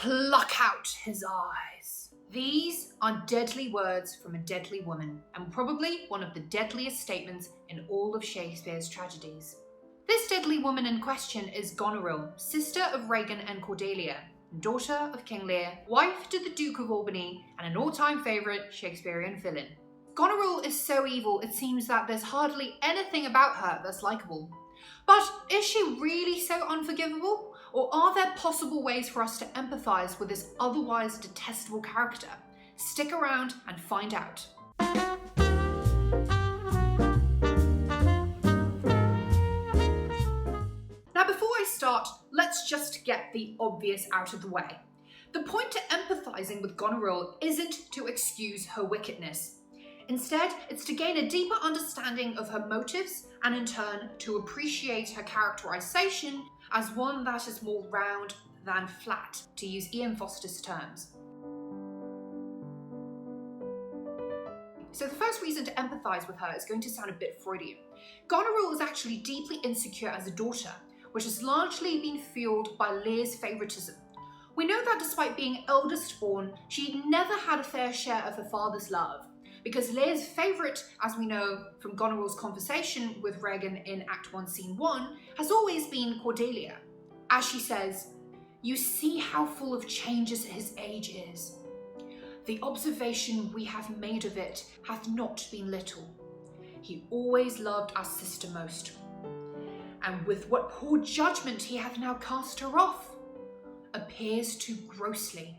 pluck out his eyes. These are deadly words from a deadly woman, and probably one of the deadliest statements in all of Shakespeare's tragedies. This deadly woman in question is Goneril, sister of Regan and Cordelia, daughter of King Lear, wife to the Duke of Albany, and an all-time favourite Shakespearean villain. Goneril is so evil it seems that there's hardly anything about her that's likeable. But is she really so unforgivable? Or are there possible ways for us to empathise with this otherwise detestable character? Stick around and find out. Now before I start, let's just get the obvious out of the way. The point to empathising with Goneril isn't to excuse her wickedness. Instead, it's to gain a deeper understanding of her motives and in turn to appreciate her characterisation as one that is more round than flat, to use Ian Foster's terms. So the first reason to empathise with her is going to sound a bit Freudian. Goneril is actually deeply insecure as a daughter, which has largely been fueled by Lear's favouritism. We know that despite being eldest born, she never had a fair share of her father's love, because Lear's favourite, as we know from Goneril's conversation with Regan in Act 1, Scene 1, has always been Cordelia. As she says, "You see how full of changes his age is. The observation we have made of it hath not been little. He always loved our sister most. And with what poor judgment he hath now cast her off, appears too grossly."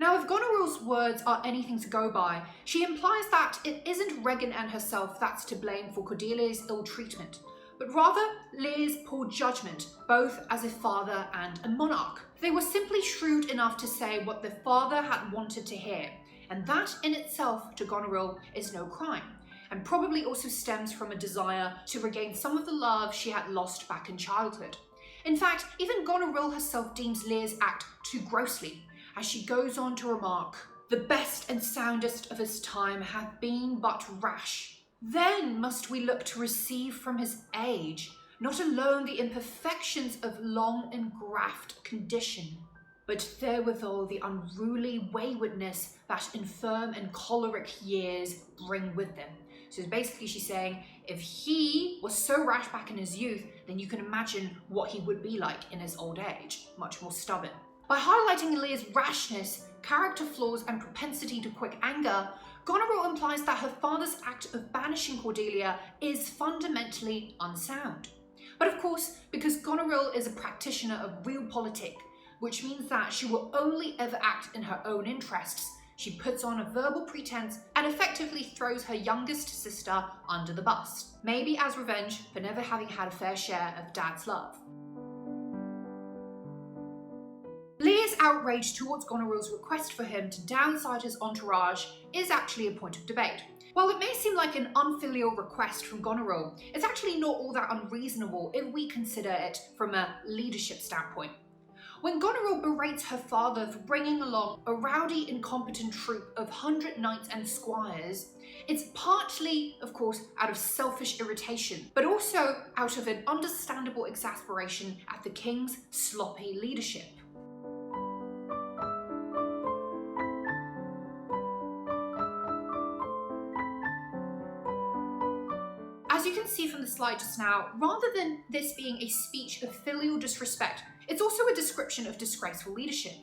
Now, if Goneril's words are anything to go by, she implies that it isn't Regan and herself that's to blame for Cordelia's ill treatment, but rather Lear's poor judgment, both as a father and a monarch. They were simply shrewd enough to say what their father had wanted to hear, and that in itself to Goneril is no crime, and probably also stems from a desire to regain some of the love she had lost back in childhood. In fact, even Goneril herself deems Lear's act too grossly, as she goes on to remark, "The best and soundest of his time hath been but rash. Then must we look to receive from his age, not alone the imperfections of long engraft condition, but therewithal the unruly waywardness that infirm and choleric years bring with them." So basically she's saying, if he was so rash back in his youth, then you can imagine what he would be like in his old age, much more stubborn. By highlighting Lear's rashness, character flaws and propensity to quick anger, Goneril implies that her father's act of banishing Cordelia is fundamentally unsound. But of course, because Goneril is a practitioner of realpolitik, which means that she will only ever act in her own interests, she puts on a verbal pretense and effectively throws her youngest sister under the bus, maybe as revenge for never having had a fair share of Dad's love. Lear's outrage towards Goneril's request for him to downside his entourage is actually a point of debate. While it may seem like an unfilial request from Goneril, it's actually not all that unreasonable if we consider it from a leadership standpoint. When Goneril berates her father for bringing along a rowdy, incompetent troop of 100 knights and squires, it's partly, of course, out of selfish irritation, but also out of an understandable exasperation at the king's sloppy leadership. As you can see from the slide just now, rather than this being a speech of filial disrespect, it's also a description of disgraceful leadership.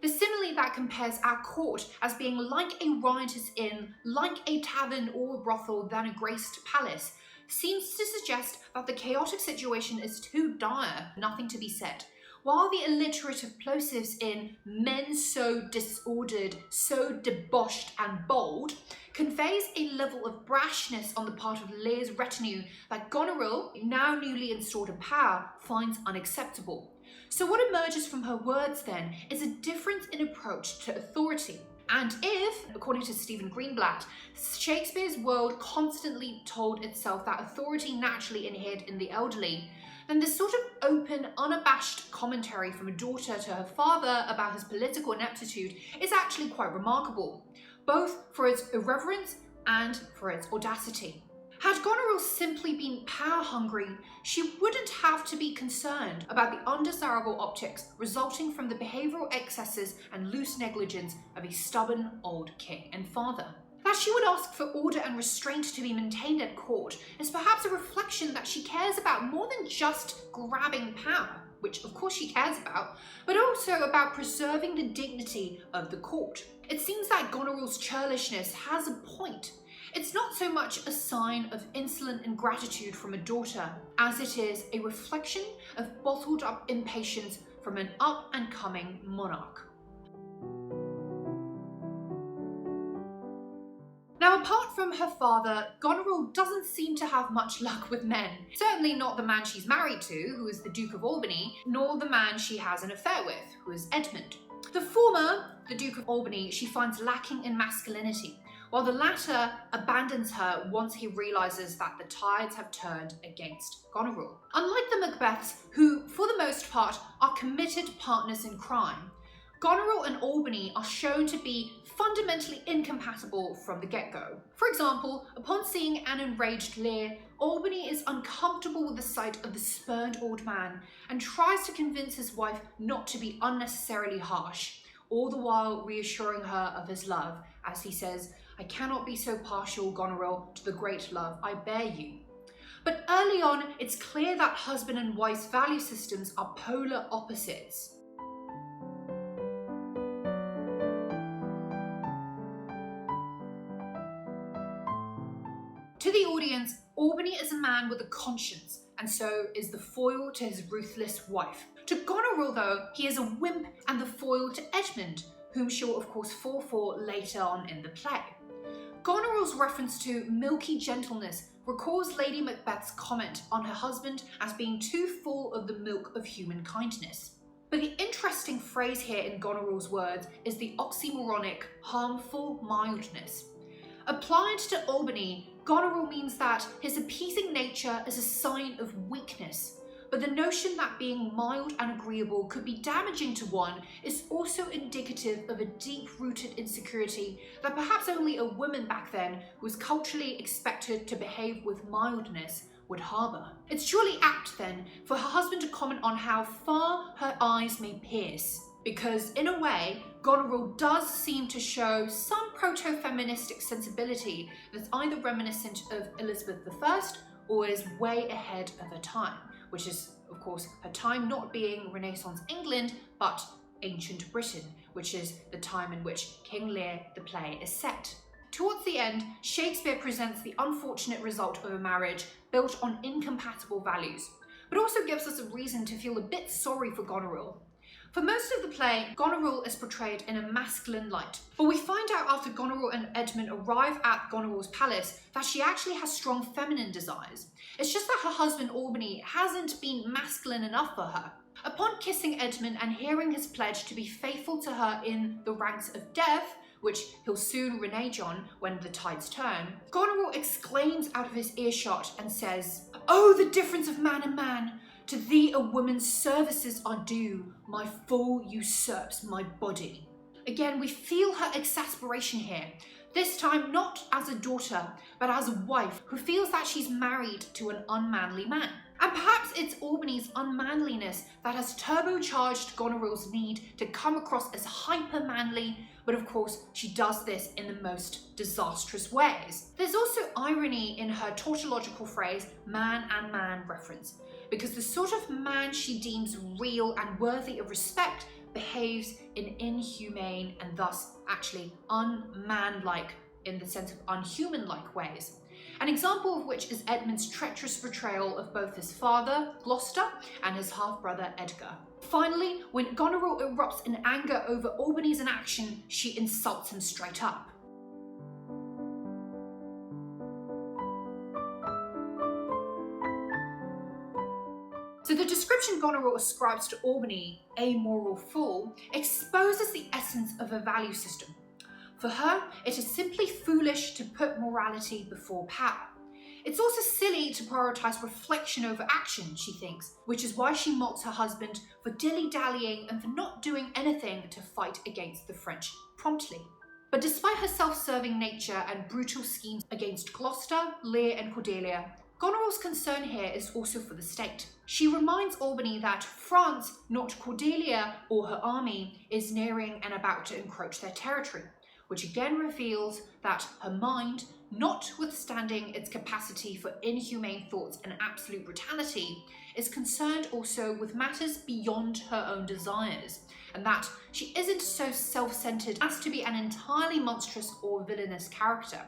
The simile that compares our court as being like a riotous inn, like a tavern or a brothel than a graced palace, seems to suggest that the chaotic situation is too dire, nothing to be said. While the alliterative plosives in "men so disordered, so debauched and bold" conveys a level of brashness on the part of Lear's retinue that Goneril, now newly installed in power, finds unacceptable. So what emerges from her words then is a difference in approach to authority. And if, according to Stephen Greenblatt, Shakespeare's world constantly told itself that authority naturally inhered in the elderly, then this sort of open, unabashed commentary from a daughter to her father about his political ineptitude is actually quite remarkable, both for its irreverence and for its audacity. Had Goneril simply been power-hungry, she wouldn't have to be concerned about the undesirable optics resulting from the behavioural excesses and loose negligence of a stubborn old king and father. That she would ask for order and restraint to be maintained at court is perhaps a reflection that she cares about more than just grabbing power, which of course she cares about, but also about preserving the dignity of the court. It seems that Goneril's churlishness has a point. It's not so much a sign of insolent ingratitude from a daughter as it is a reflection of bottled up impatience from an up-and-coming monarch. Now, apart from her father, Goneril doesn't seem to have much luck with men. Certainly not the man she's married to, who is the Duke of Albany, nor the man she has an affair with, who is Edmund. The former, the Duke of Albany, she finds lacking in masculinity, while the latter abandons her once he realises that the tides have turned against Goneril. Unlike the Macbeths, who, for the most part, are committed partners in crime, Goneril and Albany are shown to be fundamentally incompatible from the get-go. For example, upon seeing an enraged Lear, Albany is uncomfortable with the sight of the spurned old man and tries to convince his wife not to be unnecessarily harsh, all the while reassuring her of his love, as he says, "I cannot be so partial, Goneril, to the great love I bear you." But early on, it's clear that husband and wife's value systems are polar opposites. To the audience, Albany is a man with a conscience, and so is the foil to his ruthless wife. To Goneril, though, he is a wimp and the foil to Edmund, whom she'll of course fall for later on in the play. Goneril's reference to milky gentleness recalls Lady Macbeth's comment on her husband as being too full of the milk of human kindness. But the interesting phrase here in Goneril's words is the oxymoronic, harmful mildness. Applied to Albany, Goneril means that his appeasing nature is a sign of weakness, but the notion that being mild and agreeable could be damaging to one is also indicative of a deep-rooted insecurity that perhaps only a woman back then who was culturally expected to behave with mildness would harbour. It's surely apt then for her husband to comment on how far her eyes may pierce, because in a way, Goneril does seem to show some proto-feministic sensibility that's either reminiscent of Elizabeth I or is way ahead of her time, which is, of course, her time not being Renaissance England, but ancient Britain, which is the time in which King Lear, the play, is set. Towards the end, Shakespeare presents the unfortunate result of a marriage built on incompatible values, but also gives us a reason to feel a bit sorry for Goneril. For most of the play, Goneril is portrayed in a masculine light, but we find out after Goneril and Edmund arrive at Goneril's palace that she actually has strong feminine desires. It's just that her husband Albany hasn't been masculine enough for her. Upon kissing Edmund and hearing his pledge to be faithful to her in the ranks of death, which he'll soon renege on when the tides turn, Goneril exclaims out of his earshot and says, "Oh, the difference of man and man! To thee a woman's services are due, my fool usurps my body." Again, we feel her exasperation here, this time not as a daughter, but as a wife who feels that she's married to an unmanly man. And perhaps it's Albany's unmanliness that has turbocharged Goneril's need to come across as hyper-manly, but of course she does this in the most disastrous ways. There's also irony in her tautological phrase, man and man reference, because the sort of man she deems real and worthy of respect behaves in inhumane and thus actually unmanlike in the sense of unhuman-like ways. An example of which is Edmund's treacherous betrayal of both his father, Gloucester, and his half-brother, Edgar. Finally, when Goneril erupts in anger over Albany's inaction, she insults him straight up. So the description Goneril ascribes to Albany, a moral fool, exposes the essence of her value system. For her, it is simply foolish to put morality before power. It's also silly to prioritise reflection over action, she thinks, which is why she mocks her husband for dilly-dallying and for not doing anything to fight against the French promptly. But despite her self-serving nature and brutal schemes against Gloucester, Lear and Cordelia, Goneril's concern here is also for the state. She reminds Albany that France, not Cordelia or her army, is nearing and about to encroach their territory, which again reveals that her mind, notwithstanding its capacity for inhumane thoughts and absolute brutality, is concerned also with matters beyond her own desires, and that she isn't so self-centered as to be an entirely monstrous or villainous character.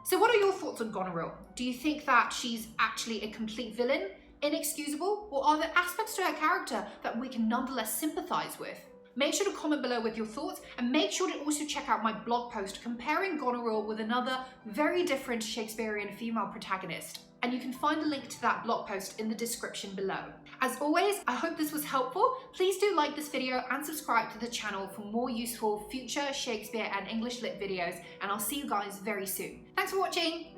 So what are your thoughts on Goneril? Do you think that she's actually a complete villain, inexcusable, or are there aspects to her character that we can nonetheless sympathise with? Make sure to comment below with your thoughts, and make sure to also check out my blog post comparing Goneril with another very different Shakespearean female protagonist. And you can find the link to that blog post in the description below. As always, I hope this was helpful. Please do like this video and subscribe to the channel for more useful future Shakespeare and English lit videos, and I'll see you guys very soon. Thanks for watching!